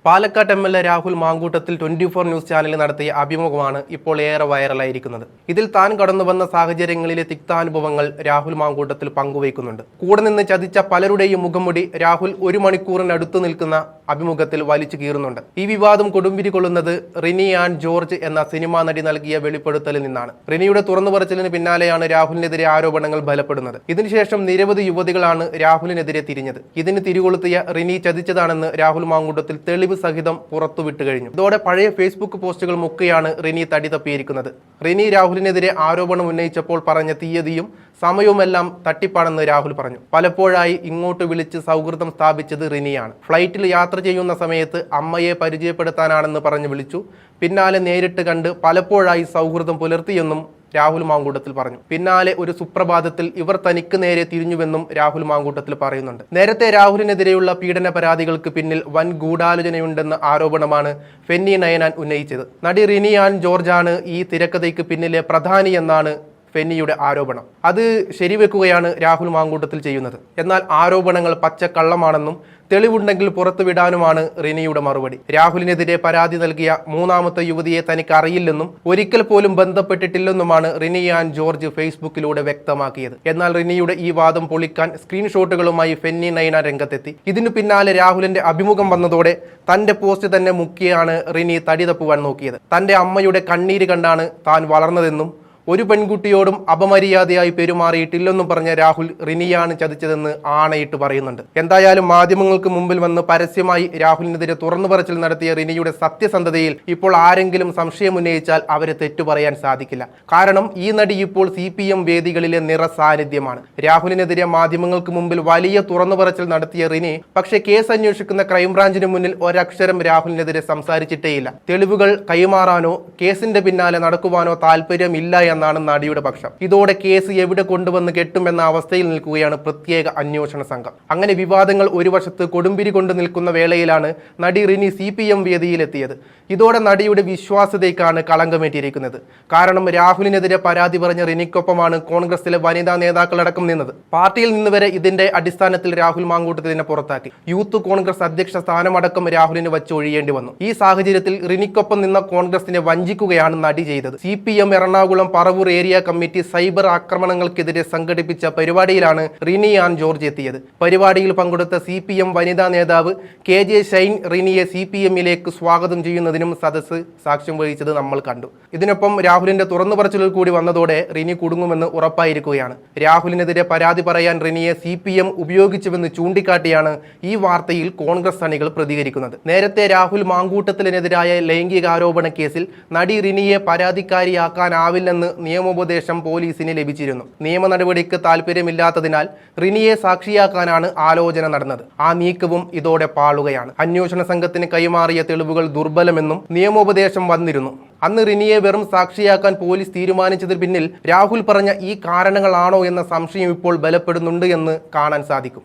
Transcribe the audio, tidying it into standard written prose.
Palakkad MLA Rahul Mamkootathil 24 news ചാനലിൽ നടത്തിയ അഭിമുഖമാണ് ഇപ്പോൾ ഏറെ വൈറലായിരിക്കുന്നത്. ഇതിൽ താൻ കടന്നുവന്ന സാഹചര്യങ്ങളിലെ തിക്താനുഭവങ്ങൾ രാഹുൽ മാങ്കൂട്ടത്തിൽ പങ്കുവയ്ക്കുന്നുണ്ട്. കൂടെ നിന്ന് ചതിച്ച പലരുടെയും മുഖംമുടി രാഹുൽ 1 മണിക്കൂറിനടുത്ത് നിൽക്കുന്ന അഭിമുഖത്തിൽ വലിച്ചു കീറുന്നുണ്ട്. ഈ വിവാദം കൊടുമ്പിരി കൊള്ളുന്നത് റിനി ആൻഡ് ജോർജ് എന്ന സിനിമാ നടി നൽകിയ വെളിപ്പെടുത്തലിൽ നിന്നാണ്. റിനിയുടെ തുറന്നുപറച്ചിലിന് പിന്നാലെയാണ് രാഹുലിനെതിരെ ആരോപണങ്ങൾ ബലപ്പെടുന്നത്. ഇതിനുശേഷം നിരവധി യുവതികളാണ് രാഹുലിനെതിരെ തിരിഞ്ഞത്. ഇതിന് തിരികൊളുത്തിയ റിനി ചതിച്ചതാണെന്ന് രാഹുൽ മാങ്കൂട്ടത്തിൽ തെളിവ് സഹിതം പുറത്തുവിട്ടു കഴിഞ്ഞു. ഇതോടെ പഴയ ഫേസ്ബുക്ക് പോസ്റ്റുകൾ മുക്കെയാണ് റിനി തടി തപ്പിയിരിക്കുന്നത്. റിനി രാഹുലിനെതിരെ ആരോപണം ഉന്നയിച്ചപ്പോൾ പറഞ്ഞ തീയതിയും സമയവുമെല്ലാം തട്ടിപ്പാണെന്ന് രാഹുൽ പറഞ്ഞു. പലപ്പോഴായി ഇങ്ങോട്ട് വിളിച്ച് സൗഹൃദം സ്ഥാപിച്ചത് റിനിയാണ്. ഫ്ലൈറ്റിൽ യാത്ര ചെയ്യുന്ന സമയത്ത് അമ്മയെ പരിചയപ്പെടുത്താനാണെന്ന് പറഞ്ഞ് വിളിച്ചു. പിന്നാലെ നേരിട്ട് കണ്ട് പലപ്പോഴായി സൗഹൃദം പുലർത്തിയെന്നും രാഹുൽ മാങ്കൂട്ടത്തിൽ പറഞ്ഞു. പിന്നാലെ ഒരു സുപ്രഭാതത്തിൽ ഇവർ തനിക്ക് നേരെ തിരിഞ്ഞുവെന്നും രാഹുൽ മാങ്കൂട്ടത്തിൽ പറയുന്നുണ്ട്. നേരത്തെ രാഹുലിനെതിരെയുള്ള പീഡന പരാതികൾക്ക് പിന്നിൽ വൻ ഗൂഢാലോചനയുണ്ടെന്ന ആരോപണമാണ് ഫെന്നി നയനാൻ ഉന്നയിച്ചത്. നടി റിനി ആൻഡ് ജോർജാണ് ഈ തിരക്കഥയ്ക്ക് പിന്നിലെ പ്രധാനി എന്നാണ് ഫെന്നിയുടെ ആരോപണം. അത് ശരിവെക്കുകയാണ് രാഹുൽ മാങ്കൂട്ടത്തിൽ ചെയ്യുന്നത്. എന്നാൽ ആരോപണങ്ങൾ പച്ചക്കള്ളമാണെന്നും തെളിവുണ്ടെങ്കിൽ പുറത്തുവിടാനുമാണ് റിനിയുടെ മറുപടി. രാഹുലിനെതിരെ പരാതി നൽകിയ 3ാമത്തെ യുവതിയെ തനിക്ക് അറിയില്ലെന്നും ഒരിക്കൽ പോലും ബന്ധപ്പെട്ടിട്ടില്ലെന്നുമാണ് റിനി ആൻഡ് ജോർജ് ഫേസ്ബുക്കിലൂടെ വ്യക്തമാക്കിയത്. എന്നാൽ റിനിയുടെ ഈ വാദം പൊളിക്കാൻ സ്ക്രീൻഷോട്ടുകളുമായി ഫെന്നി നയന രംഗത്തെത്തി. ഇതിനു പിന്നാലെ രാഹുലിന്റെ അഭിമുഖം വന്നതോടെ തന്റെ പോസ്റ്റ് തന്നെ മുക്കിയാണ് റിനി തടി തപ്പുവാൻ നോക്കിയത്. തന്റെ അമ്മയുടെ കണ്ണീര് കണ്ടാണ് താൻ വളർന്നതെന്നും ഒരു പെൺകുട്ടിയോടും അപമര്യാദയായി പെരുമാറിയിട്ടില്ലെന്നും പറഞ്ഞ രാഹുൽ റിനിയാണ് ചതിച്ചതെന്ന് ആണയിട്ട് പറയുന്നുണ്ട്. എന്തായാലും മാധ്യമങ്ങൾക്ക് മുമ്പിൽ വന്ന് പരസ്യമായി രാഹുലിനെതിരെ തുറന്നു പറച്ചിൽ നടത്തിയ റിനിയുടെ സത്യസന്ധതയിൽ ഇപ്പോൾ ആരെങ്കിലും സംശയമുന്നയിച്ചാൽ അവരെ തെറ്റു പറയാൻ സാധിക്കില്ല. കാരണം ഈ നടി ഇപ്പോൾ CPM വേദികളിലെ നിറസാന്നിധ്യമാണ്. രാഹുലിനെതിരെ മാധ്യമങ്ങൾക്ക് മുമ്പിൽ വലിയ തുറന്നു പറച്ചിൽ നടത്തിയ റിനി പക്ഷേ കേസ് അന്വേഷിക്കുന്ന ക്രൈംബ്രാഞ്ചിന് മുന്നിൽ ഒരക്ഷരം രാഹുലിനെതിരെ സംസാരിച്ചിട്ടേയില്ല. തെളിവുകൾ കൈമാറാനോ കേസിന്റെ പിന്നാലെ നടക്കുവാനോ താല്പര്യമില്ല എന്നാണ് നടിയുടെ പക്ഷം. ഇതോടെ കേസ് എവിടെ കൊണ്ടുവന്ന് കെട്ടുമെന്ന അവസ്ഥയിൽ നിൽക്കുകയാണ് പ്രത്യേക അന്വേഷണ സംഘം. അങ്ങനെ വിവാദങ്ങൾ ഒരു വശത്ത് കൊടുമ്പിരി കൊണ്ട് നിൽക്കുന്ന വേളയിലാണ് നടി റിനി CPM വേദിയിലെത്തിയത്. ഇതോടെ നടിയുടെ വിശ്വാസ്യതയ്ക്കാണ് കളങ്കമേറ്റിയിരിക്കുന്നത്. കാരണം രാഹുലിനെതിരെ പരാതി പറഞ്ഞ റിനിക്കൊപ്പമാണ് കോൺഗ്രസിലെ വനിതാ നേതാക്കളടക്കം നിന്നത്. പാർട്ടിയിൽ നിന്ന് വരെ ഇതിന്റെ അടിസ്ഥാനത്തിൽ രാഹുൽ മാങ്കൂട്ടത്തിനെ പുറത്താക്കി. യൂത്ത് കോൺഗ്രസ് അധ്യക്ഷ സ്ഥാനമടക്കം രാഹുലിന് വച്ച് ഒഴിയേണ്ടി വന്നു. ഈ സാഹചര്യത്തിൽ റിനിക്കൊപ്പം നിന്ന കോൺഗ്രസിനെ വഞ്ചിക്കുകയാണ് നടി ചെയ്തത്. CPM Ernakulam Paravur area committee cyber ആക്രമണങ്ങൾക്കെതിരെ സംഘടിപ്പിച്ച പരിപാടിയിലാണ് റിനി ആൻഡ് ജോർജ് എത്തിയത്. പരിപാടിയിൽ പങ്കെടുത്ത CPM വനിതാ നേതാവ് KJ ഷൈൻ റിനിയെ CPMലേക്ക് സ്വാഗതം ചെയ്യുന്നതിനും സദസ്സ് സാക്ഷ്യം വഹിച്ചത് നമ്മൾ കണ്ടു. ഇതിനൊപ്പം രാഹുലിന്റെ തുറന്നു പറച്ചിലിൽ കൂടി വന്നതോടെ റിനി കുടുങ്ങുമെന്ന് ഉറപ്പായിരിക്കുകയാണ്. രാഹുലിനെതിരെ പരാതി പറയാൻ റിനിയെ CPM ഉപയോഗിച്ചുവെന്ന് ചൂണ്ടിക്കാട്ടിയാണ് ഈ വാർത്തയിൽ കോൺഗ്രസ് അണികൾ പ്രതികരിക്കുന്നത്. നേരത്തെ രാഹുൽ മാങ്കൂട്ടത്തിനെതിരായ ലൈംഗികാരോപണ കേസിൽ നടി റിനിയെ പരാതിക്കാരിയാക്കാനാവില്ലെന്ന് നിയമോപദേശം പോലീസിന് ലഭിച്ചിരുന്നു. നിയമ നടപടിക്ക് താല്പര്യമില്ലാത്തതിനാൽ റിനിയെ സാക്ഷിയാക്കാനാണ് ആലോചന നടന്നത്. ആ നീക്കവും ഇതോടെ പാളുകയാണ്. അന്വേഷണ സംഘത്തിന് കൈമാറിയ തെളിവുകൾ ദുർബലമെന്നും നിയമോപദേശം വന്നിരുന്നു. അന്ന് റിനിയെ വെറും സാക്ഷിയാക്കാൻ പോലീസ് തീരുമാനിച്ചതിന് പിന്നിൽ രാഹുൽ പറഞ്ഞ ഈ കാരണങ്ങളാണോ എന്ന സംശയം ഇപ്പോൾ ബലപ്പെടുന്നുണ്ട് എന്ന് കാണാൻ സാധിക്കും.